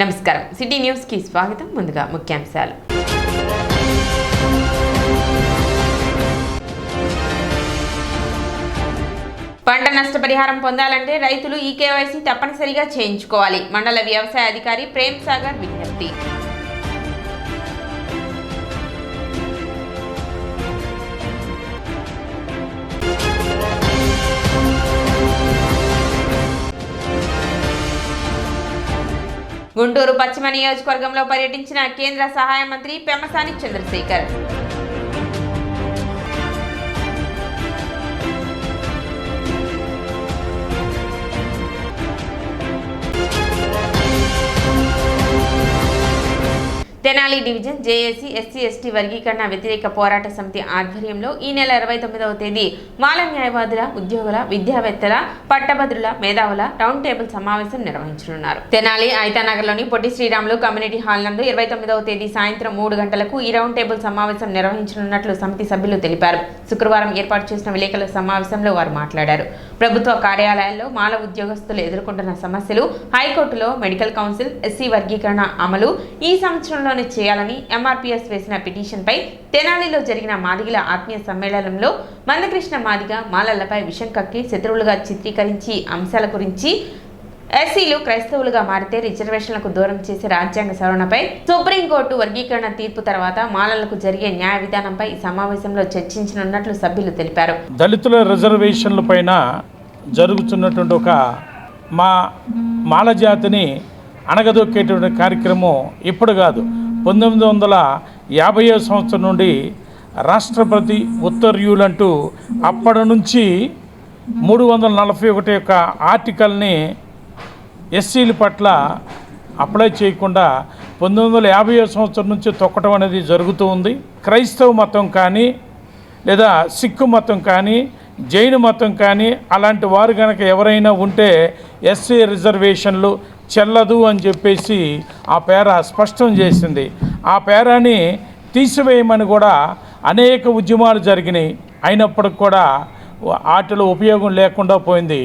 నమస్కారం. City news కి స్వాగతం. ముందుగా ముఖ్యాంశాలు. పంట నష్టపరిహారం పొందాలంటే రైతులు ఈ కేవైసీ తప్పనిసరిగా చేయించుకోవాలి. మండల వ్యవసాయ అధికారి ప్రేమ్ సాగర్ విజ్ఞప్తి. గుంటూరు పశ్చిమ నియోజకవర్గంలో పర్యటించిన కేంద్ర సహాయ మంత్రి Pemmasani Chandrasekhar. Tenali division JAC SC ST వర్గీకరణ వ్యతిరేక పోరాట సమితి ఆధ్వర్యంలో ఈ నెల 29వ తేదీ మాల న్యాయవాదుల, ఉద్యోగుల, విద్యావేత్తల, పట్టభద్రుల, మేధావుల రౌండ్ టేబుల్ సమావేశం నిర్వహించనున్నారు. తెనాలి ఐతానగర్లోని పొట్టి శ్రీరాములు కమ్యూనిటీ హాల్ నందు 29వ తేదీ సాయంత్రం 3 గంటలకు ఈ రౌండ్ టేబుల్ సమావేశం నిర్వహించనున్నట్లు సమితి సభ్యులు తెలిపారు. శుక్రవారం ఏర్పాటు చేసిన విలేకరుల సమావేశంలో వారు మాట్లాడారు. ప్రభుత్వ కార్యాలయాల్లో మాల ఉద్యోగస్తులు ఎదుర్కొంటున్న సమస్యలు, హైకోర్టులో మెడికల్ కౌన్సిల్, ఎస్సీ వర్గీకరణ అమలు ఈ సంవత్సరంలో చేయాలని ఎంఆర్పీఎస్ వేసిన పిటిషన్పై తెనాలిలో జరిగిన మాదిగల ఆత్మీయ సమ్మేళనంలో మందకృష్ణ మాదిగ మాలలపై విషం కక్కి శత్రువులుగా చిత్రీకరించి అంశాల గురించి, ఎస్సీలు క్రైస్తవులుగా మారితే రిజర్వేషన్లకు దూరం చేసే రాజ్యాంగ సవరణపై, సుప్రీంకోర్టు వర్గీకరణ తీర్పు తర్వాత మాలలకు జరిగే న్యాయ విధానంపై ఈ సమావేశంలో చర్చించనున్నట్లు సభ్యులు తెలిపారు. దళితుల రిజర్వేషన్ల పైన జరుగుతున్నటువంటి ఒక మాల జాతిని అణగదొక్కేటువంటి కార్యక్రమం ఇప్పుడు కాదు, 1950వ సంవత్సరం నుండి రాష్ట్రపతి ఉత్తర్వులంటూ అప్పటి నుంచి 341 యొక్క ఆర్టికల్ని ఎస్సీల పట్ల అప్లై చేయకుండా 1950వ సంవత్సరం నుంచి తొక్కడం అనేది జరుగుతూ ఉంది. క్రైస్తవ మతం కానీ లేదా సిక్కు మతం కానీ జైను మతం కానీ అలాంటి వారు కనుక ఎవరైనా ఉంటే ఎస్సీ రిజర్వేషన్లు చెల్లదు అని చెప్పేసి ఆ పేర స్పష్టం చేసింది. ఆ పేరాని తీసివేయమని కూడా అనేక ఉద్యమాలు జరిగినాయి. అయినప్పటికి కూడా వాటిలో ఉపయోగం లేకుండా పోయింది.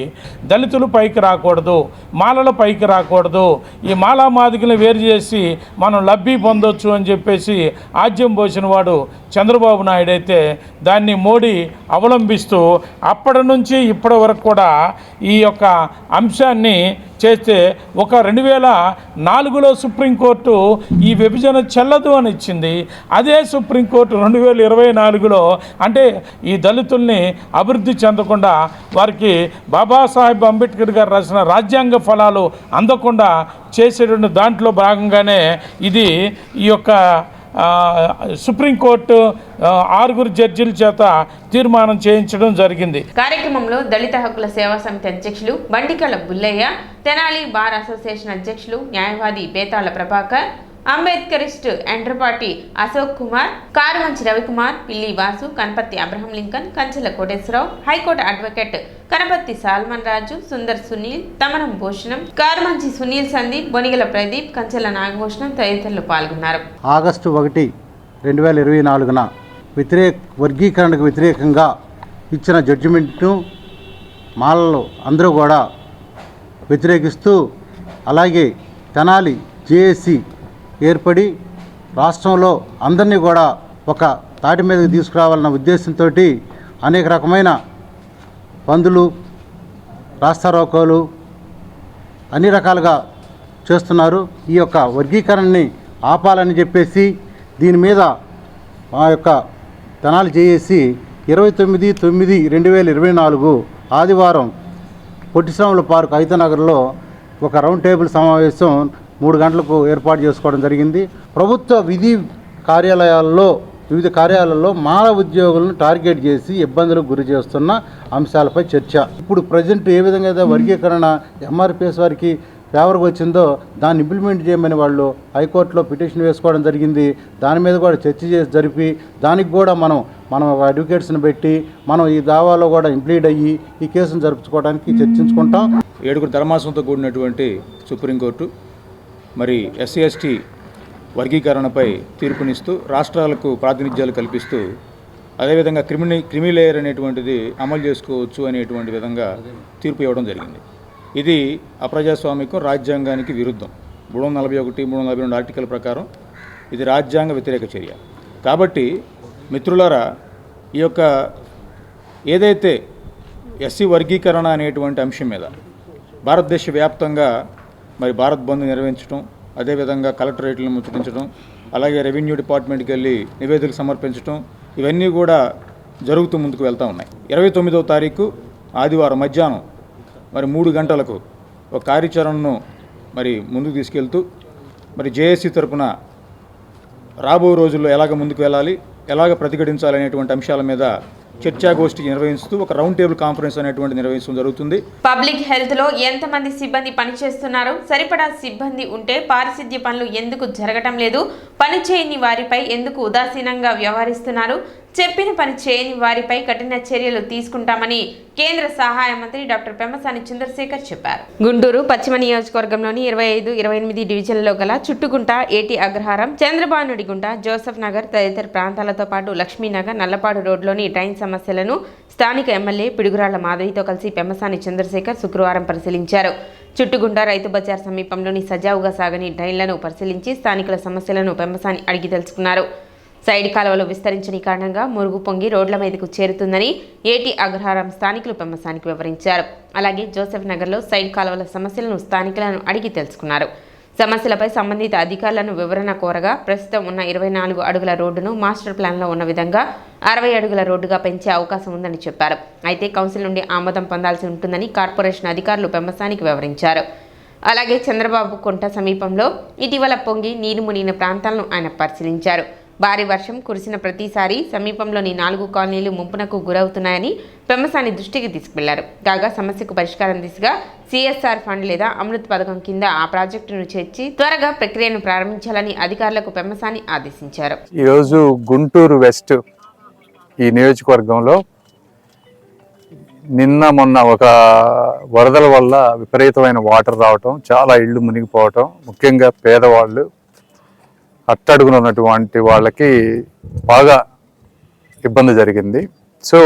దళితులు పైకి రాకూడదు, మాలల పైకి రాకూడదు, ఈ మాలా మాదిగలను వేరు చేసి మనం లబ్ధి పొందొచ్చు అని చెప్పేసి ఆజ్యం పోసిన వాడు చంద్రబాబు నాయుడు అయితే దాన్ని మోడీ అవలంబిస్తూ అప్పటి నుంచి ఇప్పటి వరకు కూడా ఈ యొక్క అంశాన్ని చేస్తే ఒక 2004లో సుప్రీంకోర్టు ఈ విభజన చెల్లదు అని ఇచ్చింది. అదే సుప్రీంకోర్టు 2024లో అంటే ఈ దళితుల్ని అభివృద్ధి చెందకుండా వారికి బాబాసాహెబ్ అంబేద్కర్ గారు రాసిన రాజ్యాంగ ఫలాలు అందకుండా చేసేటువంటి దాంట్లో భాగంగానే ఇది ఈ యొక్క సుప్రీంకోర్టు 6 జడ్జిల చేత తీర్మానం చేయించడం జరిగింది. కార్యక్రమంలో దళిత హక్కుల సేవా సమితి అధ్యక్షులు బండికల బుల్లయ్య, తెనాలి బార్ అసోసియేషన్ అధ్యక్షులు న్యాయవాది Betala Prabhakar, Ambedkarist Endrapati Ashok Kumar, Karumanchi Ravikumar, Pilli Vasu, Kanaparthi Abraham Lincoln, Kanchela Koteswararao, high court advocate Kanaparthi Solomon Raju, Sundar Sunil, Tamanam Bhushanam, Karumanchi Sunil Sandeep, Bonigala Pradeep, Kanchela Nagabhushanam తదితరులు పాల్గొన్నారు. ఆగస్టు 1, 2024న వర్గీకరణకు వ్యతిరేకంగా ఇచ్చిన జడ్జిమెంట్ను మాలలు అందరూ కూడా వ్యతిరేకిస్తూ అలాగే తెనాలి జేఏసీ ఏర్పడి రాష్ట్రంలో అందరినీ కూడా ఒక తాటి మీదకి తీసుకురావాలన్న ఉద్దేశంతో అనేక రకమైన బందులు, రాస్తారోకోలు అన్ని రకాలుగా చేస్తున్నారు. ఈ యొక్క వర్గీకరణని ఆపాలని చెప్పేసి దీని మీద మా యొక్క తెనాలి జేఏసీ 29/9/2024 ఆదివారం పొట్టిశ్రాముల పార్క్ ఐతనగర్లో ఒక రౌండ్ టేబుల్ సమావేశం 3 గంటలకు ఏర్పాటు చేసుకోవడం జరిగింది. ప్రభుత్వ వివిధ కార్యాలయాల్లో మాల ఉద్యోగులను టార్గెట్ చేసి ఇబ్బందులకు గురి చేస్తున్న అంశాలపై చర్చ. ఇప్పుడు ప్రజెంట్ ఏ విధంగా అయితే వర్గీకరణ ఎంఆర్పిఎస్ వారికి ఫేవర్గా వచ్చిందో దాన్ని ఇంప్లిమెంట్ చేయమని వాళ్ళు హైకోర్టులో పిటిషన్ వేసుకోవడం జరిగింది. దాని మీద కూడా చర్చ చేసి జరిపి దానికి కూడా మనం అడ్వకేట్స్ని పెట్టి మనం ఈ దావాలో కూడా ఇంప్లీడ్ అయ్యి ఈ కేసును జరుపుకోవడానికి చర్చించుకుంటాం. 7 ధర్మాసనంతో కూడినటువంటి సుప్రీంకోర్టు మరి ఎస్సీ ఎస్టీ వర్గీకరణపై తీర్పునిస్తూ రాష్ట్రాలకు ప్రాతినిధ్యాలు కల్పిస్తూ అదేవిధంగా క్రిమిలేయర్ అనేటువంటిది అమలు చేసుకోవచ్చు అనేటువంటి విధంగా తీర్పు ఇవ్వడం జరిగింది. ఇది అప్రజాస్వామికం, రాజ్యాంగానికి విరుద్ధం. 341, 342 ఆర్టికల్ ప్రకారం ఇది రాజ్యాంగ వ్యతిరేక చర్య. కాబట్టి మిత్రులారా, ఈ యొక్క ఏదైతే ఎస్సీ వర్గీకరణ అనేటువంటి అంశం మీద భారతదేశ వ్యాప్తంగా మరి భారత్ బంద్ నిర్వహించడం, అదేవిధంగా కలెక్టరేట్లను ముచ్చటించడం, అలాగే రెవెన్యూ డిపార్ట్మెంట్కి వెళ్ళి నివేదికలు సమర్పించడం, ఇవన్నీ కూడా జరుగుతూ ముందుకు వెళ్తూ ఉన్నాయి. 29వ తారీఖు ఆదివారం మధ్యాహ్నం మరి 3 గంటలకు ఒక కార్యాచరణను మరి ముందుకు తీసుకెళ్తూ మరి జేఏసీ తరపున రాబో రోజుల్లో ఎలాగ ముందుకు వెళ్ళాలి, ఎలాగ ప్రతిఘటించాలనేటువంటి అంశాల మీద చర్చాగోష్ఠి నిర్వహిస్తూ ఒక రౌండ్ టేబుల్ కాన్ఫరెన్స్ అనేటువంటి నిర్వహించడం జరుగుతుంది. పబ్లిక్ హెల్త్ లో ఎంతమంది సిబ్బంది పనిచేస్తున్నారు, సరిపడా సిబ్బంది ఉంటే పారిశుద్ధ్య పనులు ఎందుకు జరగటం లేదు, పని చేయని వారిపై ఎందుకు ఉదాసీనంగా వ్యవహరిస్తున్నారు, చెప్పిన పని చేయని వారిపై కఠిన చర్యలు తీసుకుంటామని కేంద్ర సహాయ మంత్రి డాక్టర్ పెమ్మసాని చంద్రశేఖర్ చెప్పారు. గుంటూరు పశ్చిమ నియోజకవర్గంలోని 25, 28 డివిజన్లలో గల చుట్టుగుంట, ఏటి అగ్రహారం, చంద్రబానుడిగుంట, జోసెఫ్ నగర్ తదితర ప్రాంతాలతో పాటు లక్ష్మీనగర్, నల్లపాడు రోడ్లోని డ్రైన్ సమస్యలను స్థానిక ఎమ్మెల్యే పిడుగురాళ్ల మాధవితో కలిసి పెమ్మసాని చంద్రశేఖర్ శుక్రవారం పరిశీలించారు. చుట్టుగుంట రైతు బజార్ సమీపంలోని సజావుగా సాగని డ్రైన్లను పరిశీలించి స్థానికుల సమస్యలను పెమ్మసాని అడిగి తెలుసుకున్నారు. సైడ్ కాలువలు విస్తరించని కారణంగా మురుగు పొంగి రోడ్ల మీదకు చేరుతుందని ఏటి అగ్రహారం స్థానికులు పెమ్మసానికి వివరించారు. అలాగే జోసెఫ్ నగర్లో సైడ్ కాలువల సమస్యలను స్థానికులను అడిగి తెలుసుకున్నారు. సమస్యలపై సంబంధిత అధికారులను వివరణ కోరగా ప్రస్తుతం ఉన్న 24 అడుగుల రోడ్డును మాస్టర్ ప్లాన్లో ఉన్న విధంగా 60 అడుగుల రోడ్డుగా పెంచే అవకాశం ఉందని చెప్పారు. అయితే కౌన్సిల్ నుండి ఆమోదం పొందాల్సి ఉంటుందని కార్పొరేషన్ అధికారులు పెమ్మసానికి వివరించారు. అలాగే చంద్రబాబు కుంట సమీపంలో ఇటీవల పొంగి నీరు మునిగిన ప్రాంతాలను ఆయన పరిశీలించారు. భారీ వర్షం కురిసిన ప్రతిసారి సమీపంలోని 4 కాలనీలు ముంపునకు గురవుతున్నాయని పెమ్మసాని దృష్టికి తీసుకువెళ్లారు. కాగా సమస్యకు పరిష్కారం దిశగా CSR ఫండ్ లేదా అమృత్ పథకం కింద ఆ ప్రాజెక్టును చేర్చి త్వరగా ప్రక్రియను ప్రారంభించాలని అధికారులకు పెమ్మసాని ఆదేశించారు. ఈరోజు గుంటూరు వెస్ట్ ఈ నియోజకవర్గంలో నిన్న మొన్న ఒక వరదల వల్ల విపరీతమైన వాటర్ రావటం, చాలా ఇళ్ళు మునిగిపోవటం, ముఖ్యంగా పేదవాళ్ళు, అట్టడుగున ఉన్నటువంటి వాళ్ళకి బాగా ఇబ్బంది జరిగింది. సో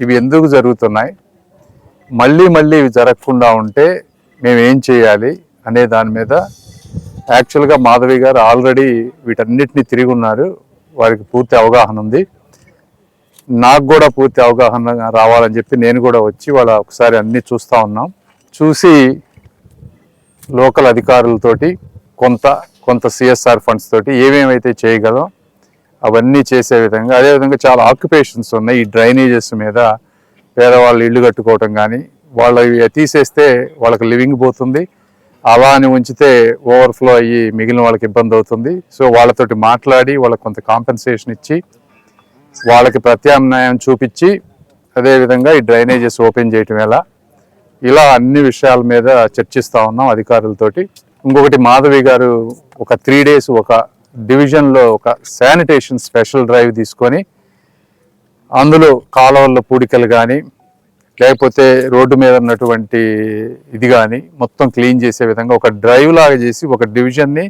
ఇవి ఎందుకు జరుగుతున్నాయి, మళ్ళీ ఇవి జరగకుండా ఉంటే మేము ఏం చేయాలి అనే దాని మీద యాక్చువల్గా మాధవి గారు ఆల్రెడీ వీటన్నిటిని తిరిగి ఉన్నారు. వారికి పూర్తి అవగాహన ఉంది. నాకు కూడా పూర్తి అవగాహన రావాలని చెప్పి నేను కూడా వచ్చి వాళ్ళ ఒకసారి అన్నీ చూస్తూ ఉన్నాం. చూసి లోకల్ అధికారులతోటి కొంత CSR ఫండ్స్ తోటి ఏమేమైతే చేయగలం అవన్నీ చేసే విధంగా, అదేవిధంగా చాలా ఆక్యుపేషన్స్ ఉన్నాయి ఈ డ్రైనేజెస్ మీద. పేదవాళ్ళు ఇళ్ళు కట్టుకోవటం కానీ, వాళ్ళు తీసేస్తే వాళ్ళకి లివింగ్ పోతుంది, అలా అని ఉంచితే ఓవర్ఫ్లో అయ్యి మిగిలిన వాళ్ళకి ఇబ్బంది అవుతుంది. సో వాళ్ళతోటి మాట్లాడి వాళ్ళకి కొంత కాంపెన్సేషన్ ఇచ్చి వాళ్ళకి ప్రత్యామ్నాయం చూపించి, అదేవిధంగా ఈ డ్రైనేజెస్ ఓపెన్ చేయటం ఎలా, ఇలా అన్ని విషయాల మీద చర్చిస్తూ ఉన్నాం అధికారులతోటి. ఇంకొకటి మాధవి గారు ఒక 3 days ఒక డివిజన్లో ఒక శానిటేషన్ స్పెషల్ డ్రైవ్ తీసుకొని అందులో కాలువల్లో పూడికలు కానీ లేకపోతే రోడ్డు మీద ఉన్నటువంటి ఇది కానీ మొత్తం క్లీన్ చేసే విధంగా ఒక డ్రైవ్ లాగా చేసి ఒక డివిజన్ని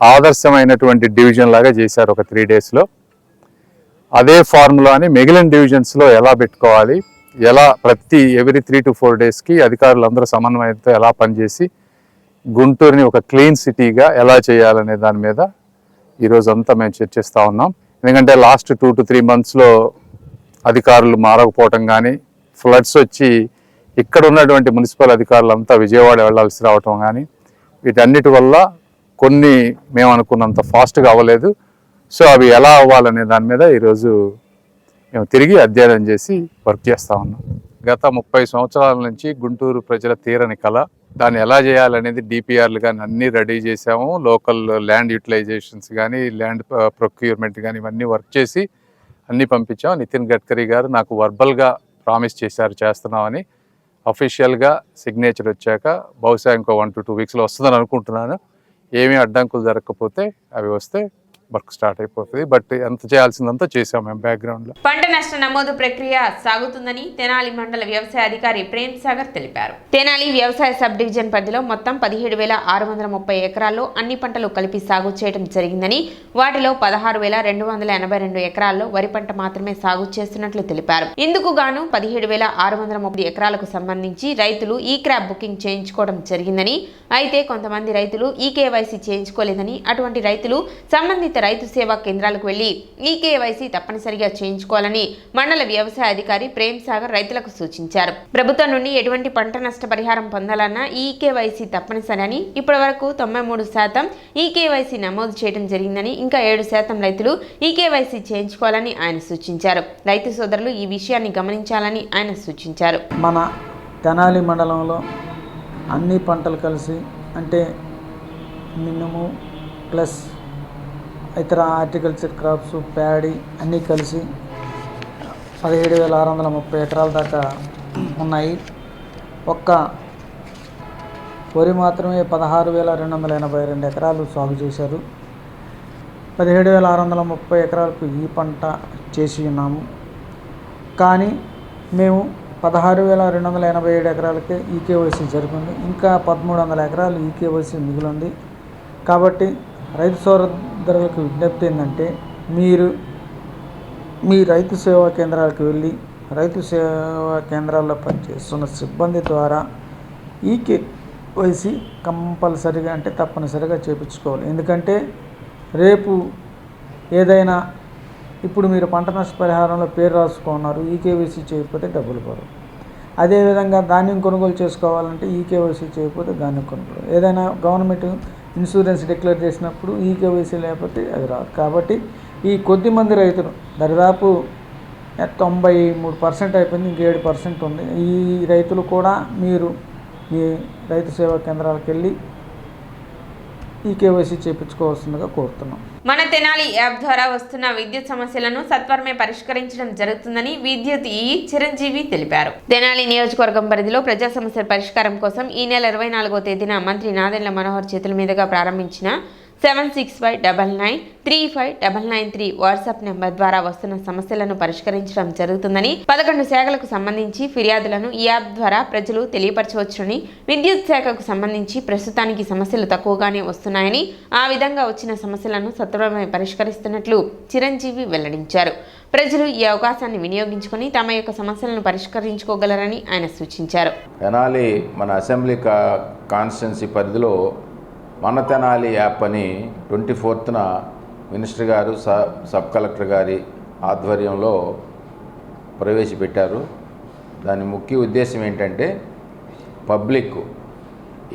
ఆదర్శమైనటువంటి డివిజన్ లాగా చేశారు ఒక 3 daysలో. అదే ఫార్ములాని మిగిలిన డివిజన్స్లో ఎలా పెట్టుకోవాలి, ఎలా ఎవ్రీ 3 to 4 daysకి అధికారులు అందరూ సమన్వయంతో ఎలా పనిచేసి గుంటూరుని ఒక క్లీన్ సిటీగా ఎలా చేయాలనే దాని మీద ఈరోజు అంతా మేము చర్చిస్తూ ఉన్నాం. ఎందుకంటే లాస్ట్ 2 to 3 monthsలో అధికారులు మారకపోవటం కానీ, ఫ్లడ్స్ వచ్చి ఇక్కడ ఉన్నటువంటి మున్సిపల్ అధికారులంతా విజయవాడ వెళ్లాల్సి రావటం కానీ, వీటన్నిటి వల్ల కొన్ని మేము అనుకున్నంత ఫాస్ట్గా అవ్వలేదు. సో అవి ఎలా అవ్వాలనే దాని మీద ఈరోజు మేము తిరిగి అధ్యయనం చేసి వర్క్ చేస్తూ ఉన్నాం. గత 30 సంవత్సరాల నుంచి గుంటూరు ప్రజల తీరని కళ, దాన్ని ఎలా చేయాలనేది DPRలు కానీ అన్నీ రెడీ చేసాము. లోకల్ ల్యాండ్ యూటిలైజేషన్స్ కానీ, ల్యాండ్ ప్రొక్యూర్మెంట్ కానీ ఇవన్నీ వర్క్ చేసి అన్నీ పంపించాం. నితిన్ గడ్కరీ గారు నాకు వర్బల్గా ప్రామిస్ చేశారు చేస్తున్నామని. అఫీషియల్గా సిగ్నేచర్ వచ్చాక బహుశా ఇంకో 1 to 2 weeksలో వస్తుందని అనుకుంటున్నాను. ఏమీ అడ్డంకులు జరగకపోతే అవి వస్తే వర్క్ స్టార్ట్ అయిపోతుంది. బట్ ఎంత చేయాల్సిందంతా చేసాం మేము బ్యాక్గ్రౌండ్లో. పంట నష్ట నమోదు ప్రక్రియ సాగుతుందని తెనాలి మండల వ్యవసాయ అధికారి ప్రేమ్ సాగర్ తెలిపారు. తెనాలి వ్యవసాయ సబ్ డివిజన్ పరిధిలో మొత్తం 17,630 ఎకరాల్లో అన్ని పంటలు కలిపి సాగు చేయడం జరిగిందని, వాటిలో 16,282 ఎకరాల్లో వరి పంట మాత్రమే సాగు చేస్తున్నట్లు తెలిపారు. ఇందుకు గాను 17,630 ఎకరాలకు సంబంధించి రైతులు ఈ క్రాప్ బుకింగ్ చేయించుకోవడం జరిగిందని, అయితే కొంతమంది రైతులు ఈ కేవైసీ చేయించుకోలేదని, అటువంటి రైతులు సంబంధిత రైతు సేవా కేంద్రాలకు వెళ్లి ఈ కేవైసీ తప్పనిసరిగా చేయించుకోవాలని మండల వ్యవసాయ అధికారి ప్రేమ్ సాగర్ రైతులకు సూచించారు. ప్రభుత్వం నుండి ఎటువంటి పంట నష్ట పరిహారం పొందాలన్నా ఈ కేవైసీ తప్పనిసరి అని, ఇప్పటి వరకు 93% ఈ కేవైసీ నమోదు చేయడం జరిగిందని, ఇంకా 7% రైతులు ఈ కేవైసీ చేయించుకోవాలని ఆయన సూచించారు. రైతు సోదరులు ఈ విషయాన్ని గమనించాలని ఆయన సూచించారు. మన తెనాలి మండలంలో అన్ని పంటలు కలిసి అంటే మినుము ప్లస్ ఇతర హార్టికల్చర్ క్రాప్స్, ప్యాడీ అన్నీ కలిసి 17,630 ఎకరాల దాకా ఉన్నాయి. ఒక్క వరి మాత్రమే 16,282 ఎకరాలు సాగు చేశారు. 17,630 ఎకరాలకు ఈ పంట చేసి ఉన్నాము. కానీ మేము 16,287 ఎకరాలకే ఈకేవైసీ జరిగింది. ఇంకా 1,300 ఎకరాలు ఈకేవైసీ మిగిలింది. కాబట్టి రైతు సోదరులకు విజ్ఞప్తి ఏంటంటే, మీరు మీ రైతు సేవా కేంద్రాలకు వెళ్ళి రైతు సేవా కేంద్రాల్లో పనిచేస్తున్న సిబ్బంది ద్వారా ఈకేవైసీ కంపల్సరిగా అంటే తప్పనిసరిగా చేయించుకోవాలి. ఎందుకంటే రేపు ఏదైనా ఇప్పుడు మీరు పంట నష్టపరిహారంలో పేరు రాసుకున్నారు, ఈకేవైసీ చేయకపోతే డబ్బులు పడవు. అదేవిధంగా ధాన్యం కొనుగోలు చేసుకోవాలంటే ఈకేవైసీ చేయకపోతే ధాన్యం కొనుగోలు, ఏదైనా గవర్నమెంట్ ఇన్సూరెన్స్ డిక్లేర్ చేసినప్పుడు ఈకేవైసీ లేకపోతే అది రాదు. కాబట్టి ఈ కొద్దిమంది రైతులు దాదాపు 93% అయిపోయింది, ఇంక 7% ఉంది. ఈ రైతులు కూడా మీరు మీ రైతు సేవా కేంద్రాలకు వెళ్ళి ఈ కేవైసీ చేయించుకోవాల్సిందిగా కోరుతున్నాం. మన తెనాలి యాప్ ద్వారా వస్తున్న విద్యుత్ సమస్యలను సత్వరమే పరిష్కరించడం జరుగుతుందని విద్యుత్ చిరంజీవి తెలిపారు. తెనాలి నియోజకవర్గం పరిధిలో ప్రజా సమస్యల పరిష్కారం కోసం ఈ నెల 24వ తేదీన మంత్రి నాదెండ్ల మనోహర్ చేతుల మీదుగా ప్రారంభించిన 7659359993 వాట్సాప్ నెంబర్ ద్వారా వస్తున్న సమస్యలను పరిష్కరించడం జరుగుతుందని, 11 శాఖలకు సంబంధించి ఫిర్యాదులను ఈ యాప్ ద్వారా ప్రజలు తెలియపరచవచ్చునని, విద్యుత్ శాఖకు సంబంధించి ప్రస్తుతానికి సమస్యలు తక్కువగానే వస్తున్నాయని, ఆ విధంగా వచ్చిన సమస్యలను సత్వరమే పరిష్కరిస్తున్నట్లు చిరంజీవి వెల్లడించారు. ప్రజలు ఈ అవకాశాన్ని వినియోగించుకొని తమ యొక్క సమస్యలను పరిష్కరించుకోగలరని ఆయన సూచించారు. తెనాలి మన అసెంబ్లీ కాన్స్టిట్యున్సీ పరిధిలో మన తెనాలి యాప్ అని 24న మినిస్టర్ గారు సబ్ కలెక్టర్ గారి ఆధ్వర్యంలో ప్రవేశపెట్టారు. దాని ముఖ్య ఉద్దేశం ఏంటంటే పబ్లిక్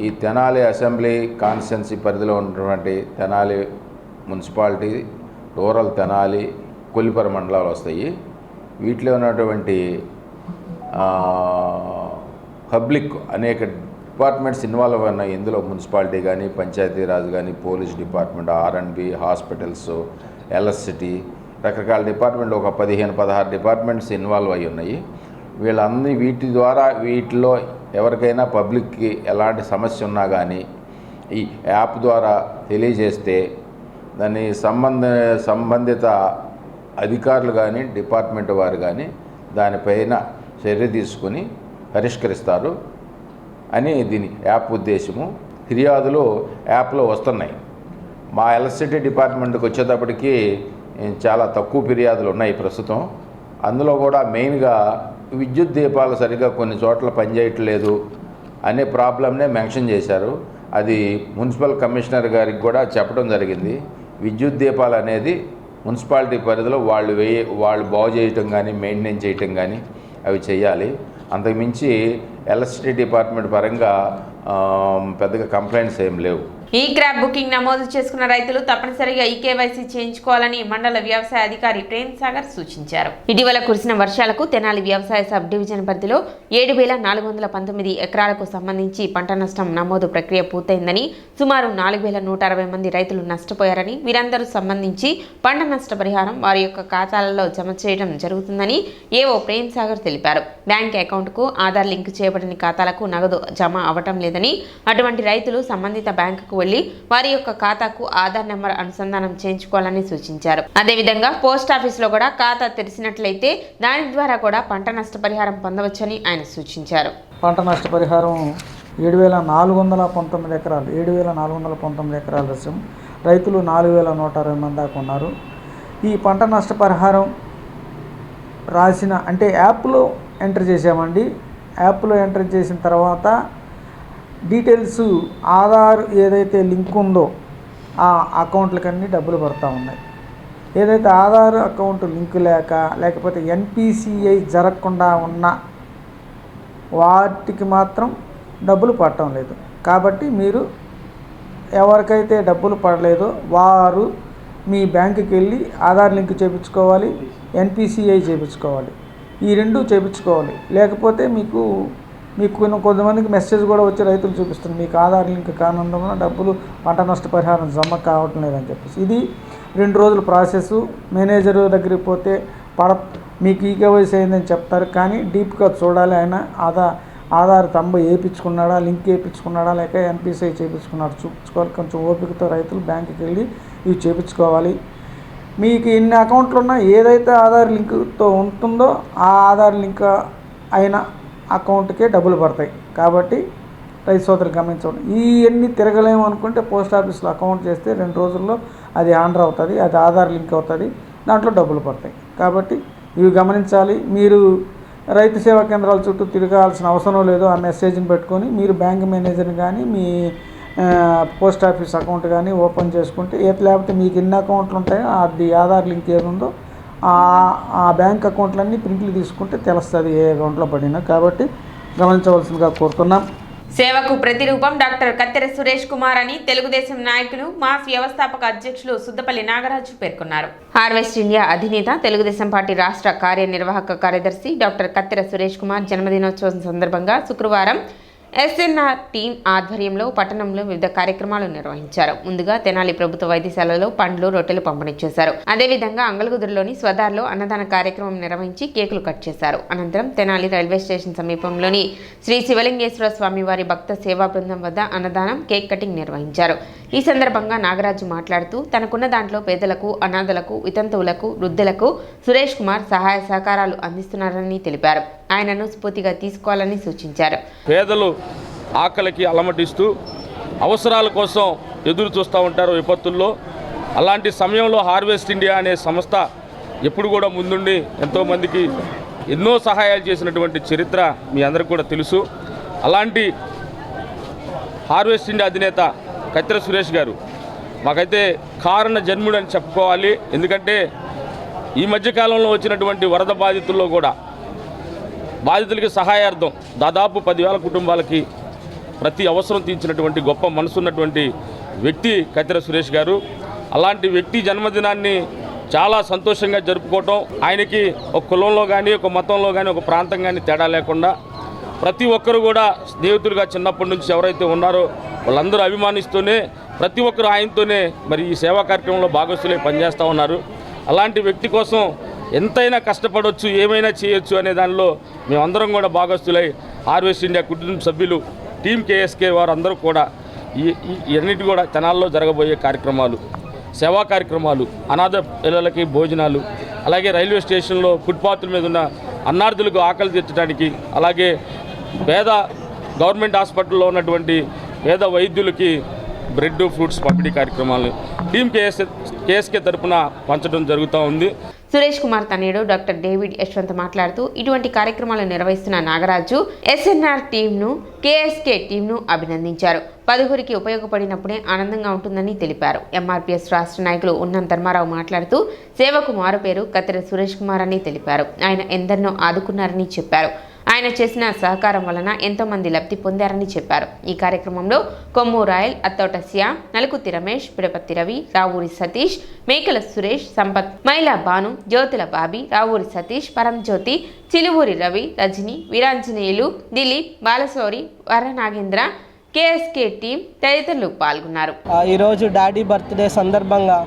ఈ తెనాలి అసెంబ్లీ కాన్స్టిట్యున్సీ పరిధిలో ఉన్నటువంటి తెనాలి మున్సిపాలిటీ, రూరల్ తెనాలి, కొల్లిపర మండలాలు వస్తాయి. వీటిలో ఉన్నటువంటి పబ్లిక్ అనేక డిపార్ట్మెంట్స్ ఇన్వాల్వ్ ఉన్నాయి. ఇందులో మున్సిపాలిటీ కానీ, పంచాయతీరాజ్ కానీ, police department, R&B, hospitals, electricity, రకరకాల డిపార్ట్మెంట్లు ఒక 15-16 డిపార్ట్మెంట్స్ ఇన్వాల్వ్ అయి ఉన్నాయి. వీళ్ళందరి వీటి ద్వారా వీటిలో ఎవరికైనా పబ్లిక్కి ఎలాంటి సమస్య ఉన్నా కానీ ఈ యాప్ ద్వారా తెలియజేస్తే దాన్ని సంబంధిత అధికారులు కానీ, డిపార్ట్మెంట్ వారు కానీ దానిపైన చర్య తీసుకొని పరిష్కరిస్తారు అని దీని యాప్ ఉద్దేశము. ఫిర్యాదులు యాప్లో వస్తున్నాయి. మా ఎలక్ట్రిసిటీ డిపార్ట్మెంట్కి వచ్చేటప్పటికి చాలా తక్కువ ఫిర్యాదులు ఉన్నాయి ప్రస్తుతం. అందులో కూడా మెయిన్గా విద్యుత్ దీపాలు సరిగ్గా కొన్ని చోట్ల పనిచేయట్లేదు అనే ప్రాబ్లంనే మెన్షన్ చేశారు. అది మున్సిపల్ కమిషనర్ గారికి కూడా చెప్పడం జరిగింది. విద్యుత్ దీపాలు అనేది మున్సిపాలిటీ పరిధిలో వాళ్ళు బాగు చేయటం కానీ, మెయింటెనెన్స్ చేయటం కానీ అవి చేయాలి. అంతకుమించి ఎలక్ట్రిసిటీ డిపార్ట్మెంట్ పరంగా పెద్దగా కంప్లైంట్స్ ఏం లేవు. ఈ క్రాప్ బుకింగ్ నమోదు చేసుకున్న రైతులు తప్పనిసరిగా ఈ కేవైసీ చేయించుకోవాలని మండల వ్యవసాయ అధికారి ప్రేమ్ సాగర్ సూచించారు. ఇటీవల కురిసిన వర్షాలకు తెనాలి వ్యవసాయ సబ్ డివిజన్ పరిధిలో 7,419 ఎకరాలకు సంబంధించి పంట నష్టం నమోదు ప్రక్రియ పూర్తయిందని, సుమారు 4,160 మంది రైతులు నష్టపోయారని, వీరందరూ సంబంధించి పంట నష్ట పరిహారం వారి యొక్క ఖాతాలలో జమ చేయడం జరుగుతుందని ఏవో ప్రేమ్ సాగర్ తెలిపారు. బ్యాంక్ అకౌంట్కు ఆధార్ లింక్ చేయబడిన ఖాతాలకు నగదు జమ అవ్వటం లేదని, అటువంటి రైతులు సంబంధిత బ్యాంకుకు వెళ్లి వారి యొక్క ఖాతాకు ఆధార్ నెంబర్ అనుసంధానం చేయించుకోవాలని సూచించారు. అదేవిధంగా పోస్ట్ ఆఫీసులో కూడా ఖాతా తెరిచినట్లయితే దాని ద్వారా కూడా పంట నష్టపరిహారం పొందవచ్చని ఆయన సూచించారు. పంట నష్టపరిహారం 7,419 ఎకరాలు 7,419 ఎకరాల దశం రైతులు 4,160 మంది దాకా ఉన్నారు. ఈ పంట నష్టపరిహారం రాసిన అంటే యాప్లో ఎంటర్ చేసామండి. యాప్లో ఎంటర్ చేసిన తర్వాత డీటెయిల్స్ ఆధార్ ఏదైతే లింక్ ఉందో ఆ అకౌంట్లకన్నీ డబ్బులు పడుతూ ఉన్నాయి. ఏదైతే ఆధార్ అకౌంట్ లింక్ లేకపోతే ఎన్పిసిఐ జరగకుండా ఉన్న వాటికి మాత్రం డబ్బులు పడటం లేదు. కాబట్టి మీరు ఎవరికైతే డబ్బులు పడలేదో వారు మీ బ్యాంకుకి వెళ్ళి ఆధార్ లింక్ చేయించుకోవాలి, ఎన్పిసిఐ చేయించుకోవాలి. ఈ రెండు చేయించుకోవాలి. లేకపోతే మీకు కొంతమందికి మెసేజ్ కూడా వచ్చి రైతులు చూపిస్తుంది మీకు ఆధార్ లింక్ కానందున డబ్బులు పంట నష్టపరిహారం జమ కావటం లేదని చెప్పేసి. ఇది 2 రోజుల ప్రాసెస్. మేనేజర్ దగ్గరికి పోతే మీకు ఈకేవైసీ అయిందని చెప్తారు, కానీ డీప్గా చూడాలి. ఆయన ఆధార్ తంబ వేయించుకున్నాడా, లింక్ వేయించుకున్నాడా, లేక ఎన్పిసిఐ చేయించుకున్నాడా చూపించుకోవాలి. కొంచెం ఓపికతో రైతులు బ్యాంకుకి వెళ్ళి ఇవి చేయించుకోవాలి. మీకు ఎన్ని అకౌంట్లు ఉన్నా ఏదైతే ఆధార్ లింక్తో ఉంటుందో ఆ ఆధార్ లింక్ అయిన అకౌంట్కే డబ్బులు పడతాయి. కాబట్టి రైతు సోదరులు గమనించండి. ఇవన్నీ తిరగలేము అనుకుంటే పోస్ట్ ఆఫీస్లో అకౌంట్ చేస్తే 2 రోజుల్లో అది ఆండర్ అవుతుంది, అది ఆధార్ లింక్ అవుతుంది, దాంట్లో డబ్బులు పడతాయి. కాబట్టి ఇవి గమనించాలి. మీరు రైతు సేవా కేంద్రాల చుట్టూ తిరగాల్సిన అవసరం లేదు. ఆ మెసేజ్ని పెట్టుకొని మీరు బ్యాంక్ మేనేజర్ని కానీ మీ పోస్ట్ ఆఫీస్ అకౌంట్ కానీ ఓపెన్ చేసుకుంటే లేకపోతే మీకు ఎన్ని అకౌంట్లు ఉంటాయో అది ఆధార్ లింక్ ఏది ఉందో ఆ బ్యాంక్ అకౌంట్లన్నీ ప్రింట్లు తీసుకుంటే తెలుస్తుంది ఏ అకౌంట్లో పడినా. కాబట్టి గమనించవలసిందిగా కోరుతున్నాం. సేవకు ప్రతిరూపం డాక్టర్ కత్తెర సురేష్ కుమార్ అని తెలుగుదేశం నాయకులు మాస్ వ్యవస్థాపక అధ్యక్షులు సుద్దపల్లి నాగరాజు పేర్కొన్నారు. హార్వెస్ట్ ఇండియా అధినేత తెలుగుదేశం పార్టీ రాష్ట్ర కార్యనిర్వాహక కార్యదర్శి డాక్టర్ కత్తెర సురేష్ కుమార్ జన్మదినోత్సవం సందర్భంగా శుక్రవారం ఎస్ఎన్ఆర్ టీం ఆధ్వర్యంలో పట్టణంలో వివిధ కార్యక్రమాలు నిర్వహించారు. ముందుగా తెనాలి ప్రభుత్వ వైద్యశాలలో పండ్లు, రొట్టెలు పంపిణీ చేశారు. అదేవిధంగా అంగళగుదురులోని స్వదార్లో అన్నదాన కార్యక్రమం నిర్వహించి కేకులు కట్ చేశారు. అనంతరం తెనాలి రైల్వే స్టేషన్ సమీపంలోని శ్రీ శివలింగేశ్వర స్వామి వారి భక్త సేవా బృందం వద్ద అన్నదానం, కేక్ కటింగ్ నిర్వహించారు. ఈ సందర్భంగా నాగరాజు మాట్లాడుతూ తనకున్న దాంట్లో పేదలకు, అనాథలకు, వితంతువులకు, వృద్ధులకు సురేష్ కుమార్ సహాయ సహకారాలు అందిస్తున్నారని తెలిపారు. ఆయనను స్ఫూర్తిగా తీసుకోవాలని సూచించారు. పేదలు ఆకలికి అలమటిస్తూ అవసరాల కోసం ఎదురు చూస్తూ ఉంటారు విపత్తుల్లో. అలాంటి సమయంలో హార్వెస్ట్ ఇండియా అనే సంస్థ ఎప్పుడు కూడా ముందుండి ఎంతోమందికి ఎన్నో సహాయాలు చేసినటువంటి చరిత్ర మీ అందరికీ కూడా తెలుసు. అలాంటి హార్వెస్ట్ ఇండియా అధినేత కత్తెర సురేష్ గారు మాకైతే కారణ జన్ముడు అని చెప్పుకోవాలి. ఎందుకంటే ఈ మధ్యకాలంలో వచ్చినటువంటి వరద బాధితుల్లో కూడా బాధితులకి సహాయార్థం దాదాపు 10,000 కుటుంబాలకి ప్రతి అవసరం తీర్చినటువంటి గొప్ప మనసున్నటువంటి వ్యక్తి కత్తెర సురేష్ గారు. అలాంటి వ్యక్తి జన్మదినాన్ని చాలా సంతోషంగా జరుపుకోవటం, ఆయనకి ఒక కులంలో కానీ, ఒక మతంలో కానీ, ఒక ప్రాంతం కానీ తేడా లేకుండా ప్రతి ఒక్కరు కూడా స్నేహితులుగా చిన్నప్పటి నుంచి ఎవరైతే ఉన్నారో వాళ్ళందరూ అభిమానిస్తూనే ప్రతి ఒక్కరు ఆయనతోనే మరి ఈ సేవా కార్యక్రమంలో భాగస్తులై పనిచేస్తూ ఉన్నారు. అలాంటి వ్యక్తి కోసం ఎంతైనా కష్టపడవచ్చు, ఏమైనా చేయొచ్చు అనే దానిలో మేమందరం కూడా భాగస్తులై హార్వెస్ట్ ఇండియా కుటుంబ సభ్యులు టీం కేఎస్కే వారు అందరూ కూడా ఇవన్నిటి కూడా తెనాల్లో జరగబోయే కార్యక్రమాలు, సేవా కార్యక్రమాలు, అనాథ పిల్లలకి భోజనాలు, అలాగే రైల్వే స్టేషన్లో ఫుట్పాత్ల మీద ఉన్న అన్నార్థులకు ఆకలి తీర్చడానికి, అలాగే పేద గవర్నమెంట్ హాస్పిటల్లో ఉన్నటువంటి పేద వైద్యులకి బ్రెడ్, ఫ్రూట్స్ పంపిణీ కార్యక్రమాలు టీం కేఎస్కే తరఫున పంచడం జరుగుతూ ఉంది. సురేష్ కుమార్ తనయుడు డాక్టర్ డేవిడ్ యశ్వంత్ మాట్లాడుతూ ఇటువంటి కార్యక్రమాలు నిర్వహిస్తున్న నాగరాజు ఎస్ఎన్ఆర్ టీంను, కేఎస్కే టీంను అభినందించారు. 10గురికి ఉపయోగపడినప్పుడే ఆనందంగా ఉంటుందని తెలిపారు. ఎంఆర్పీఎస్ రాష్ట్ర నాయకులు ఉన్నం ధర్మారావు మాట్లాడుతూ సేవకు మారుపేరు కత్తెర సురేష్ కుమార్ అని తెలిపారు. ఆయన ఎందరినో ఆదుకున్నారని చెప్పారు. ఆయన చేసిన సహకారం వలన ఎంతో మంది లబ్ధి పొందారని చెప్పారు. ఈ కార్యక్రమంలో కొమ్ము రాయల్, అత్తోట శ్యామ్, నలుకుత్తి రమేష్, పిడపత్తి రవి, రావూరి సతీష్, మేకల సురేష్, సంపత్, మైలా భాను, జ్యోతుల బాబీ, రావూరి సతీష్, పరంజ్యోతి, చిలువూరి రవి, రజని, వీరాంజనేయులు, దిలీప్, బాలశౌరి, వరనాగేంద్ర, కేఎస్కే టీం తదితరులు పాల్గొన్నారు. ఈరోజు డాడీ బర్త్డే సందర్భంగా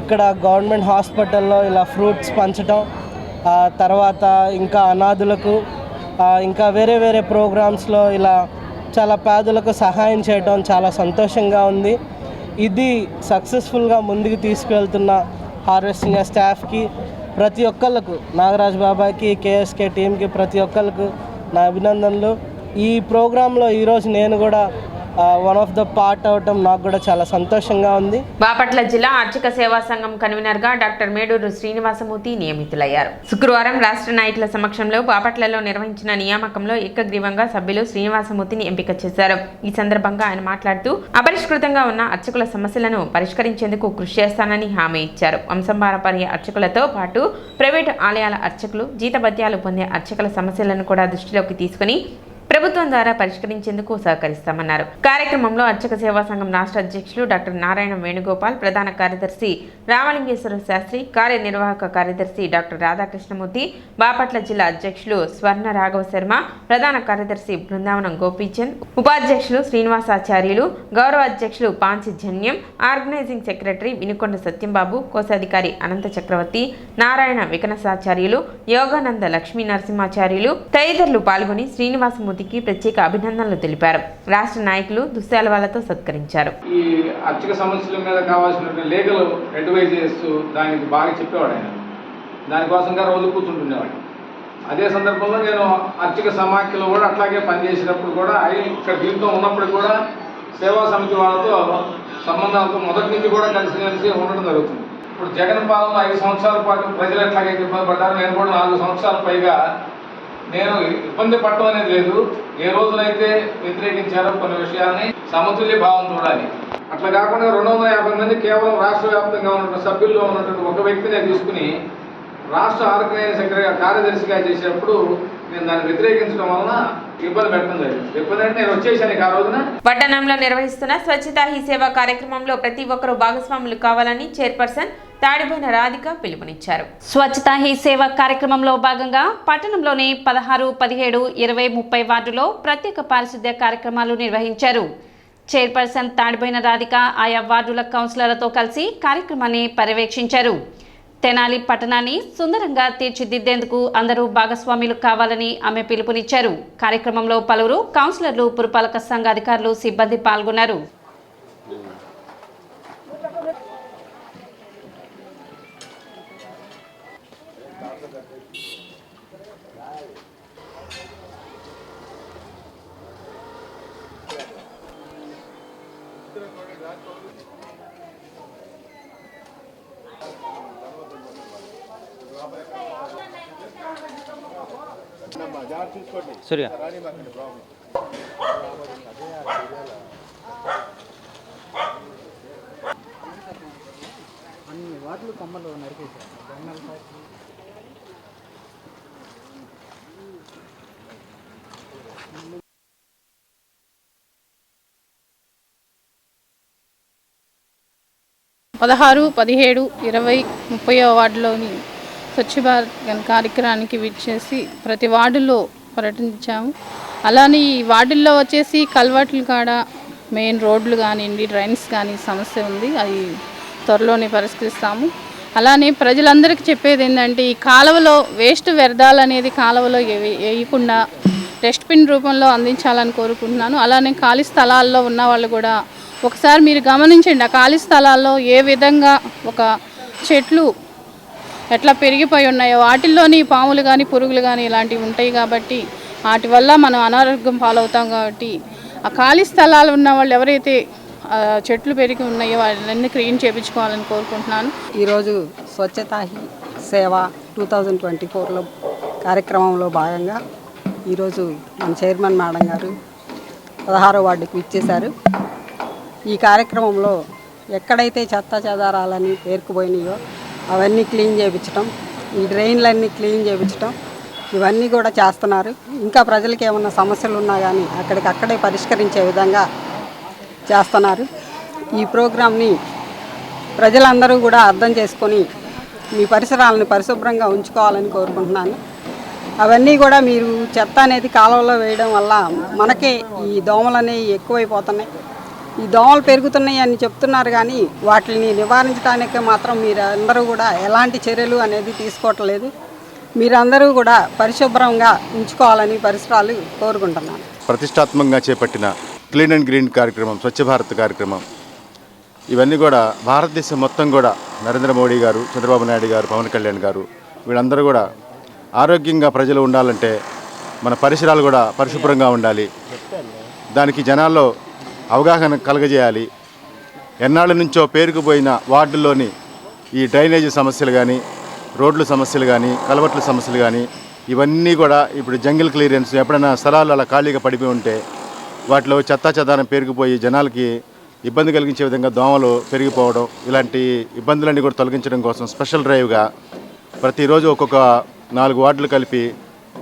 ఇక్కడ గవర్నమెంట్ హాస్పిటల్లో ఇలా ఫ్రూట్స్ పంచడం, తర్వాత ఇంకా అనాథులకు ఇంకా వేరే వేరే ప్రోగ్రామ్స్లో ఇలా చాలా పేదలకు సహాయం చేయడం చాలా సంతోషంగా ఉంది. ఇది సక్సెస్ఫుల్గా ముందుకు తీసుకువెళ్తున్న హార్వెస్టింగ్ స్టాఫ్కి, ప్రతి ఒక్కళ్ళకు, నాగరాజ్ బాబాకి, కేఎస్కే టీంకి ప్రతి ఒక్కళ్ళకు నా అభినందనలు. ఈ ప్రోగ్రాంలో ఈరోజు నేను కూడా వన్ ఆఫ్ ద పార్ట్ అవటం నాకు కూడా చాలా సంతోషంగా ఉంది. బాపట్ల జిల్లా ఆర్చిక సేవా సంఘం కన్వీనర్గా డాక్టర్ మేడూరు శ్రీనివాసమూర్తి నియమితులయ్యారు. శుక్రవారం రాష్ట్ర నాయకుల సమక్షంలో బాపట్లలో నిర్వహించిన నియామకంలో ఏకగ్రీవంగా సభ్యులు శ్రీనివాసమూర్తిని ఎంపిక చేశారు. ఈ సందర్భంగా ఆయన మాట్లాడుతూ అపరిష్కృతంగా ఉన్న అర్చకుల సమస్యలను పరిష్కరించేందుకు కృషి చేస్తానని హామీ ఇచ్చారు. వంశపారంపర్య అర్చకులతో పాటు ప్రైవేటు ఆలయాల అర్చకులు, జీతభత్యాలు పొందే అర్చకుల సమస్యలను కూడా దృష్టిలోకి తీసుకుని ప్రభుత్వం ద్వారా పరిష్కరించేందుకు సహకరిస్తామన్నారు. కార్యక్రమంలో అర్చక సేవా సంఘం రాష్ట్ర అధ్యక్షులు డాక్టర్ నారాయణ వేణుగోపాల్, ప్రధాన కార్యదర్శి రామలింగేశ్వర శాస్త్రి, కార్యనిర్వాహక కార్యదర్శి డాక్టర్ రాధాకృష్ణమూర్తి, బాపట్ల జిల్లా అధ్యక్షులు స్వర్ణ రాఘవ శర్మ, ప్రధాన కార్యదర్శి బృందావనం గోపీచంద్, ఉపాధ్యక్షులు శ్రీనివాసాచార్యులు, గౌరవ అధ్యక్షులు పాంచి జన్యం, ఆర్గనైజింగ్ సెక్రటరీ వినుకొండ సత్యంబాబు, కోశాధికారి అనంత చక్రవర్తి, నారాయణ వికనసాచార్యులు, యోగానంద లక్ష్మీ నరసింహాచార్యులు తదితరులు పాల్గొని శ్రీనివాసమూర్తి ప్రత్యేక అభినందనలు తెలిపారు. రాష్ట్ర నాయకులు దుశ్శాలవాలతో సత్కరించారు. ఈ అర్చక సమస్యల మీద కావాల్సిన లీగల్ అడ్వైజ్ చేస్తూ దానికి బాగా చెప్పేవాడు ఆయన. దానికోసంగా రోజు కూర్చుంటుండేవాడు. అదే సందర్భంలో నేను అర్చక సమాఖ్యలో కూడా అట్లాగే పనిచేసినప్పుడు కూడా ఇక్కడ దీంతో ఉన్నప్పుడు కూడా సేవా సమితి వాళ్ళతో సంబంధాలతో మొదటి నుంచి కూడా కలిసి ఉండడం జరుగుతుంది. ఇప్పుడు జగన్ పాలనలో 5 సంవత్సరాల పాటు ప్రజలు ఎట్లాగైతే ఇబ్బంది పడ్డారో నేను కూడా 4 సంవత్సరాల పైగా నేను ఇబ్బంది పడటం అనేది లేదు. ఏ రోజునైతే వ్యతిరేకించారో కొన్ని విషయాల్ని సమతుల్య భావం చూడాలి. అట్లా కాకుండా 250 మంది కేవలం రాష్ట్ర వ్యాప్తంగా ఉన్నటువంటి సభ్యుల్లో ఉన్నటువంటి ఒక వ్యక్తినే తీసుకుని రాష్ట్ర ఆర్గనైజింగ్ సెక్రటరీగా కార్యదర్శిగా చేసేటప్పుడు నేను దాన్ని వ్యతిరేకించడం వలన ఇబ్బంది పెట్టడం జరిగింది. ఇబ్బంది అంటే నేను వచ్చేసాను ఆ రోజున. పట్టణంలో నిర్వహిస్తున్న స్వచ్ఛతా హీ సేవ కార్యక్రమంలో ప్రతి ఒక్కరూ భాగస్వాములు కావాలని చైర్పర్సన్ తాడిపోయిన రాధిక పిలుపునిచ్చారు. స్వచ్ఛతా హీ సేవ కార్యక్రమంలో భాగంగా పట్టణంలోని 16, 17, 20, 30 వార్డులో ప్రత్యేక పారిశుద్ధ్య కార్యక్రమాలు నిర్వహించారు. చైర్పర్సన్ తాడిపోయిన రాధిక ఆయా వార్డుల కౌన్సిలర్లతో కలిసి కార్యక్రమాన్ని పర్యవేక్షించారు. తెనాలి పట్టణాన్ని సుందరంగా తీర్చిదిద్దేందుకు అందరూ భాగస్వాములు కావాలని ఆమె పిలుపునిచ్చారు. కార్యక్రమంలో పలువురు కౌన్సిలర్లు, పురపాలక సంఘ అధికారులు, సిబ్బంది పాల్గొన్నారు. సరిగా అన్ని వాటిలో కొమ్మలు నరికేశారు. 16, 17, 20, 30 వార్డులోని స్వచ్ఛ భారత్ కార్యక్రమానికి విచ్చేసి ప్రతి వార్డులో పర్యటించాము. అలానే ఈ వార్డుల్లో వచ్చేసి కల్వర్ట్లు కాడ మెయిన్ రోడ్లు కానివ్వండి, డ్రైన్స్ కానీ సమస్య ఉంది. అది త్వరలోనే పరిష్కరిస్తాము. అలానే ప్రజలందరికీ చెప్పేది ఏంటంటే ఈ కాలువలో వేస్ట్ వ్యర్థాలు అనేది కాలువలో వేయకుండా డస్ట్బిన్ రూపంలో అందించాలని కోరుకుంటున్నాను. అలానే ఖాళీ స్థలాల్లో ఉన్న వాళ్ళు కూడా ఒకసారి మీరు గమనించండి. ఆ ఖాళీ స్థలాల్లో ఏ విధంగా ఒక చెట్లు ఎట్లా పెరిగిపోయి ఉన్నాయో వాటిల్లోని పాములు కానీ పురుగులు కానీ ఇలాంటివి ఉంటాయి. కాబట్టి వాటి వల్ల మనం అనారోగ్యం పాలవుతాం. కాబట్టి ఆ ఖాళీ స్థలాలు ఉన్న వాళ్ళు ఎవరైతే చెట్లు పెరిగి ఉన్నాయో వాళ్ళన్నీ క్లీన్ చేయించుకోవాలని కోరుకుంటున్నాను. ఈరోజు స్వచ్ఛతా హీ సేవ 2024లో కార్యక్రమంలో భాగంగా ఈరోజు మన చైర్మన్ మేడం గారు 16వ వార్డుకి విచ్చేశారు. ఈ కార్యక్రమంలో ఎక్కడైతే చెత్త చెదారాలని పేరుకుపోయినాయో అవన్నీ క్లీన్ చేయించడం, ఈ డ్రైన్లన్నీ క్లీన్ చేయించడం ఇవన్నీ కూడా చేస్తున్నారు. ఇంకా ప్రజలకి ఏమన్నా సమస్యలు ఉన్నా కానీ అక్కడికక్కడే పరిష్కరించే విధంగా చేస్తున్నారు. ఈ ప్రోగ్రాంని ప్రజలందరూ కూడా అర్థం చేసుకొని మీ పరిసరాలను పరిశుభ్రంగా ఉంచుకోవాలని కోరుకుంటున్నాను. అవన్నీ కూడా మీరు చెత్త అనేది కాలువలో వేయడం వల్ల మనకే ఈ దోమలు అనేవి ఎక్కువైపోతున్నాయి. ఈ దోమలు పెరుగుతున్నాయి అని చెప్తున్నారు కానీ వాటిని నివారించడానికి మాత్రం మీరందరూ కూడా ఎలాంటి చర్యలు అనేది తీసుకోవట్లేదు. మీరందరూ కూడా పరిశుభ్రంగా ఉంచుకోవాలని పరిసరాలు కోరుకుంటున్నాను. ప్రతిష్టాత్మకంగా చేపట్టిన క్లీన్ అండ్ గ్రీన్ కార్యక్రమం, స్వచ్ఛ భారత్ కార్యక్రమం, ఇవన్నీ కూడా భారతదేశం మొత్తం కూడా నరేంద్ర మోడీ గారు, చంద్రబాబు నాయుడు గారు, పవన్ కళ్యాణ్ గారు వీళ్ళందరూ కూడా ఆరోగ్యంగా ప్రజలు ఉండాలంటే మన పరిసరాలు కూడా పరిశుభ్రంగా ఉండాలి. దానికి జనాల్లో అవగాహన కలగజేయాలి. ఎన్నాళ్ళ నుంచో పేరుకుపోయిన వార్డుల్లోని ఈ డ్రైనేజీ సమస్యలు కానీ, రోడ్ల సమస్యలు కానీ, కలవట్ల సమస్యలు కానీ ఇవన్నీ కూడా ఇప్పుడు జంగిల్ క్లియరెన్స్, ఎప్పుడైనా స్థలాలు అలా ఖాళీగా పడిపోయి ఉంటే వాటిలో చెత్తాచెదారం పేరుకుపోయి జనాలకి ఇబ్బంది కలిగించే విధంగా దోమలు పెరిగిపోవడం, ఇలాంటి ఇబ్బందులన్నీ కూడా తొలగించడం కోసం స్పెషల్ డ్రైవ్గా ప్రతిరోజు ఒక్కొక్క 4 వార్డులు కలిపి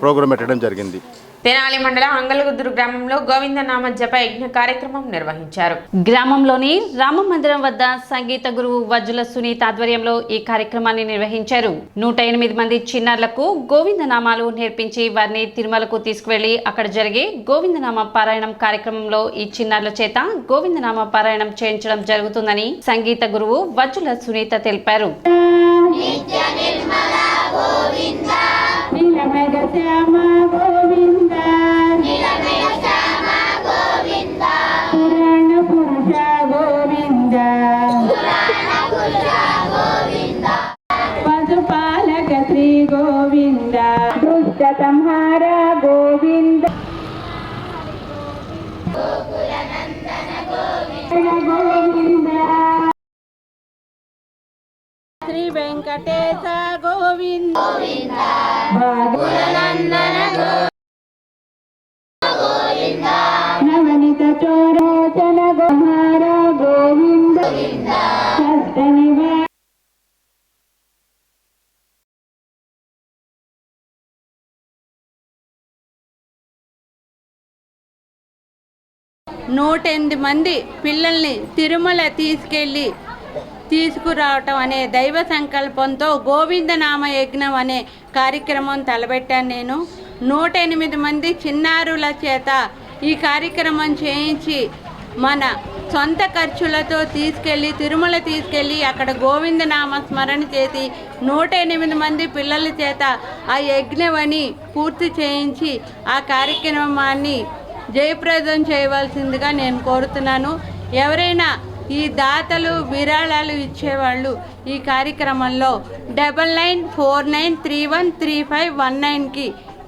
ప్రోగ్రాం పెట్టడం జరిగింది. తెనాలి మండలం అంగలగుద్దురు గ్రామంలో గోవిందనామ జప యజ్ఞ కార్యక్రమం నిర్వహించారు. గ్రామంలోని రామ మందిరం వద్ద సంగీత గురువు వజ్జుల సునీత ఆధ్వర్యంలో ఈ కార్యక్రమాన్ని నిర్వహించారు. 108 మంది చిన్నారులకు గోవిందనామాలు నేర్పించి వారిని తిరుమలకు తీసుకువెళ్లి అక్కడ జరిగే గోవిందనామ పారాయణం కార్యక్రమంలో ఈ చిన్నారుల చేత గోవిందనామ పారాయణం చేయించడం జరుగుతుందని సంగీత గురువు వజ్జుల సునీత తెలిపారు. పశుపాలక శ్రీ గోవింద, దుష్ట సంహార గోవింద, గోవింద, శ్రీ వెంకటేశ గోవింద, నవనిత చోరోచన గోహార గోవింద, హస్తనివా 108 మంది పిల్లల్ని తిరుమల తీసుకురావటం అనే దైవ సంకల్పంతో గోవిందనామ యజ్ఞం అనే కార్యక్రమం తలపెట్టాను. నేను 108 మంది చిన్నారుల చేత ఈ కార్యక్రమం చేయించి మన సొంత ఖర్చులతో తిరుమల తీసుకెళ్ళి అక్కడ గోవిందనామ స్మరణ చేసి 108 మంది పిల్లల చేత ఆ యజ్ఞమని పూర్తి చేయించి ఆ కార్యక్రమాన్ని జయప్రదం చేయవలసిందిగా నేను కోరుతున్నాను. ఎవరైనా ఈ దాతలు విరాళాలు ఇచ్చేవాళ్ళు ఈ కార్యక్రమంలో 9949313519కి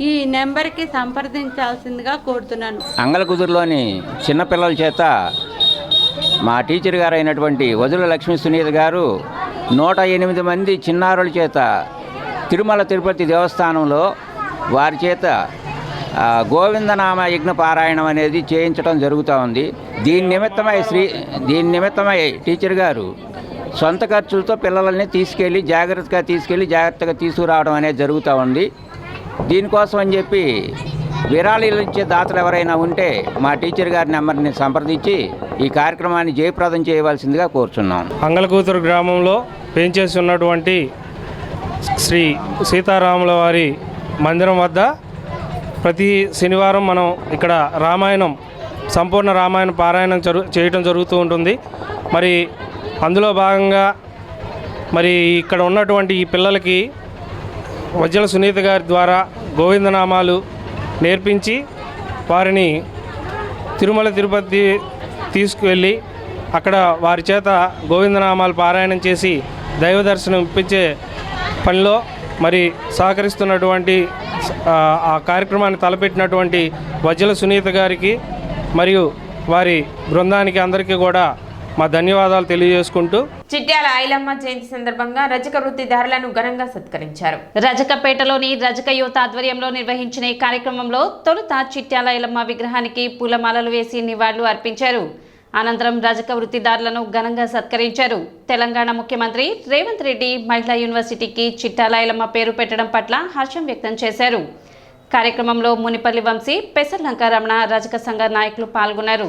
ఈ నెంబర్కి సంప్రదించాల్సిందిగా కోరుతున్నాను. అంగలకుదురులోని చిన్నపిల్లల చేత మా టీచర్ గారు అయినటువంటి వజ్జుల లక్ష్మీ సునీత గారు 108 మంది చిన్నారుల చేత తిరుమల తిరుపతి దేవస్థానంలో వారి చేత గోవిందనామ యజ్ఞ పారాయణం అనేది చేయించడం జరుగుతూ ఉంది. దీని నిమిత్తమై టీచర్ గారు సొంత ఖర్చులతో పిల్లలని జాగ్రత్తగా తీసుకురావడం అనేది జరుగుతూ ఉంది. దీనికోసం అని చెప్పి విరాళాలు ఇచ్చే దాతలు ఎవరైనా ఉంటే మా టీచర్ గారి నెంబర్ని సంప్రదించి ఈ కార్యక్రమాన్ని జయప్రదం చేయవలసిందిగా కోరుచున్నాం. అంగలకూతురు గ్రామంలో పెంచేసి ఉన్నటువంటి శ్రీ సీతారాముల వారి మందిరం వద్ద ప్రతి శనివారం మనం ఇక్కడ సంపూర్ణ రామాయణ పారాయణం చేయటం జరుగుతూ ఉంటుంది. మరి అందులో భాగంగా మరి ఇక్కడ ఉన్నటువంటి ఈ పిల్లలకి వజ్జల సునీత గారి ద్వారా గోవిందనామాలు నేర్పించి వారిని తిరుమల తిరుపతి తీసుకువెళ్ళి అక్కడ వారి చేత గోవిందనామాలు పారాయణం చేసి దైవ దర్శనం ఇప్పించే పనిలో మరి సహకరిస్తున్నటువంటి ఆ కార్యక్రమాన్ని తలపెట్టినటువంటి వజ్జల సునీత గారికి మరియు వారి బృందానికి అందరికీ కూడా మా ధన్యవాదాలు తెలియజేసుకుంటూ చిట్యాల ఐలమ్మ జయంతి సందర్భంగా రజక వృత్తిదారులను ఘనంగా సత్కరించారు. రజకపేటలోని రజక యువత ఆధ్వర్యంలో నిర్వహించిన ఈ కార్యక్రమంలో తొలుత చిట్యాల ఐలమ్మ విగ్రహానికి పూలమాలలు వేసి నివాళులు అర్పించారు. అనంతరం రజక వృత్తిదారులను ఘనంగా సత్కరించారు. తెలంగాణ ముఖ్యమంత్రి రేవంత్ రెడ్డి మహిళా యూనివర్సిటీకి చిట్యాల ఐలమ్మ పేరు పెట్టడం పట్ల హర్షం వ్యక్తం చేశారు. కార్యక్రమంలో మునిపల్లి వంశీ, పెసర్లంక రమణ రజక సంఘ నాయకులు పాల్గొన్నారు.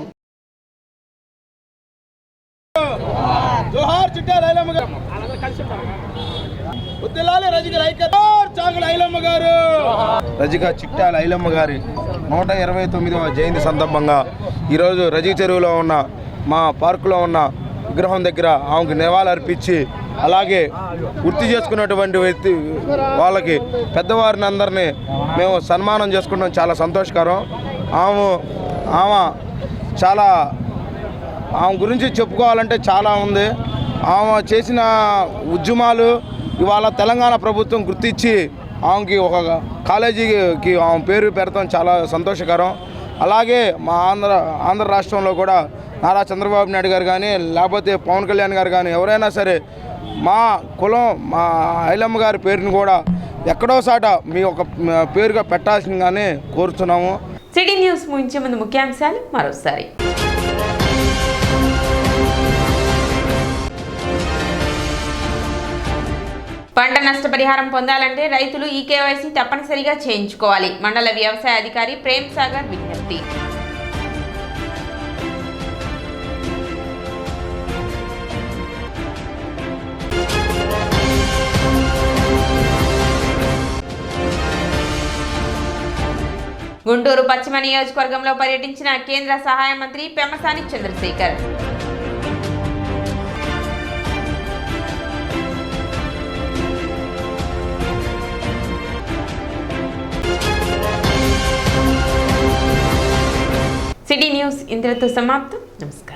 రజిక చిట్యాల ఐలమ్మ గారి 129వ జయంతి సందర్భంగా ఈరోజు రజిక చెరువులో ఉన్న మా పార్కులో ఉన్న విగ్రహం దగ్గర ఆమెకు నివాళులు అర్పించి అలాగే వృత్తి చేసుకున్నటువంటి వ్యక్తి వాళ్ళకి పెద్దవారిని అందరినీ మేము సన్మానం చేసుకుంటాం. చాలా సంతోషకరం. ఆమె చాలా ఆమె గురించి చెప్పుకోవాలంటే చాలా ఉంది. ఆమె చేసిన ఉద్యమాలు ఇవాళ తెలంగాణ ప్రభుత్వం గుర్తించి ఆమెకి ఒక కాలేజీకి ఆమె పేరు పెడతాం చాలా సంతోషకరం. అలాగే మా ఆంధ్ర రాష్ట్రంలో కూడా నారా చంద్రబాబు నాయుడు గారు కానీ లేకపోతే పవన్ కళ్యాణ్ గారు కానీ ఎవరైనా సరే మా కులం మా ఐలమ్మ గారి పేరుని కూడా ఎక్కడో సాట మీ ఒక పేరుగా పెట్టాల్సిందిగానే కోరుతున్నాము. సిటీ న్యూస్ ముగించే ముందు ముఖ్యాంశాలు మరోసారి. పంట నష్టపరిహారం పొందాలంటే రైతులు ఈ కేవైసీ తప్పనిసరిగా చేయించుకోవాలి. మండల వ్యవసాయ అధికారి ప్రేమ్ సాగర్ విజ్ఞప్తి. గుంటూరు పశ్చిమ నియోజకవర్గంలో పర్యటించిన కేంద్ర సహాయ మంత్రి పెమ్మసాని చంద్రశేఖర్. సిటీ న్యూస్ ఇంతటితో సమాప్తం. నమస్కారం.